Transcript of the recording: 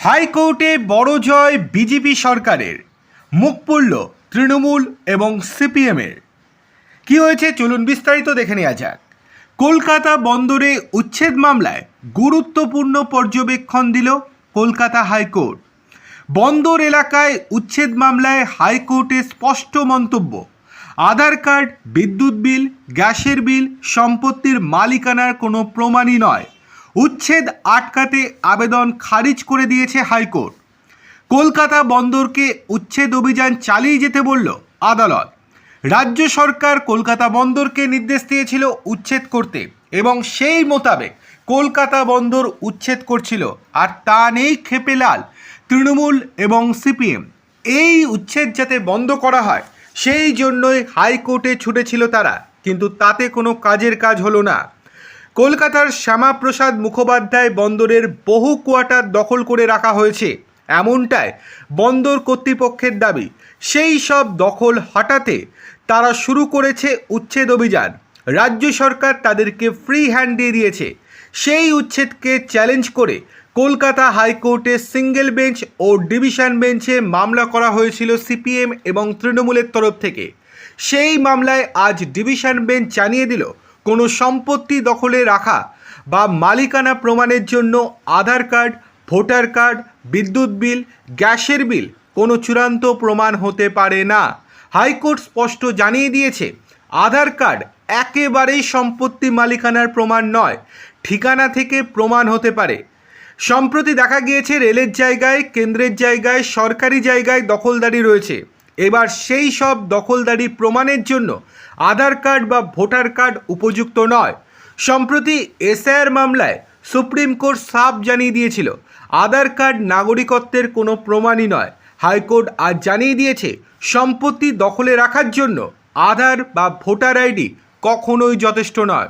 হাইকোর্টে বড় জয় বিজেপি সরকারের, মুখ পুড়ল তৃণমূল এবং সিপিএমের। কি হয়েছে চলুন বিস্তারিত দেখে নেওয়া যাক। কলকাতা বন্দরে উচ্ছেদ মামলায় গুরুত্বপূর্ণ পর্যবেক্ষণ দিল কলকাতা হাইকোর্ট। বন্দর এলাকায় উচ্ছেদ মামলায় হাইকোর্টের স্পষ্ট মন্তব্য, আধার কার্ড, বিদ্যুৎ বিল, গ্যাসের বিল সম্পত্তির মালিকানার কোনো প্রমাণই নয়। উচ্ছেদ আটকাতে আবেদন খারিজ করে দিয়েছে হাইকোর্ট। কলকাতা বন্দরকে উচ্ছেদ অভিযান চালিয়ে যেতে বলল আদালত। রাজ্য সরকার কলকাতা বন্দরকে নির্দেশ দিয়েছিল উচ্ছেদ করতে এবং সেই মোতাবেক কলকাতা বন্দর উচ্ছেদ করছিল, আর তা নেই ক্ষেপে লাল তৃণমূল এবং সিপিএম। এই উচ্ছেদ যাতে বন্ধ করা হয় সেই জন্যই হাইকোর্টে ছুটেছিল তারা, কিন্তু তাতে কোনো কাজের কাজ হলো না। কলকাতার শ্যামাপ্রসাদ মুখোপাধ্যায় বন্দরের বহু কোয়ার্টার দখল করে রাখা হয়েছে, এমনটাই বন্দর কর্তৃপক্ষের দাবি। সেই সব দখল হটাতে তারা শুরু করেছে উচ্ছেদ অভিযান। রাজ্য সরকার তাদেরকে ফ্রি হ্যান্ড দিয়ে দিয়েছে। সেই উচ্ছেদকে চ্যালেঞ্জ করে কলকাতা হাইকোর্টে সিঙ্গেল বেঞ্চ ও ডিভিশন বেঞ্চে মামলা করা হয়েছিল সিপিএম এবং তৃণমূলের তরফ থেকে। সেই মামলায় আজ ডিভিশন বেঞ্চ জানিয়ে দিল, কোনো সম্পত্তি দখলে রাখা বা মালিকানা প্রমাণের জন্য আধার কার্ড, ভোটার কার্ড, বিদ্যুৎ বিল, গ্যাসের বিল কোনো চূড়ান্ত প্রমাণ হতে পারে না। হাইকোর্ট স্পষ্ট জানিয়ে দিয়েছে, আধার কার্ড একেবারেই সম্পত্তি মালিকানার প্রমাণ নয়, ঠিকানা থেকে প্রমাণ হতে পারে। সম্প্রতি দেখা গিয়েছে রেলের জায়গায়, কেন্দ্রের জায়গায়, সরকারি জায়গায় দখলদারি রয়েছে। এবার সেই সব দখলদারি প্রমাণের জন্য আধার কার্ড বা ভোটার কার্ড উপযুক্ত নয়। সম্প্রতি এসআইআর মামলায় সুপ্রিম কোর্ট সাফ জানিয়ে দিয়েছিল, আধার কার্ড নাগরিকত্বের কোনো প্রমাণই নয়। হাইকোর্ট আজ জানিয়ে দিয়েছে, সম্পত্তি দখলে রাখার জন্য আধার বা ভোটার আইডি কখনোই যথেষ্ট নয়।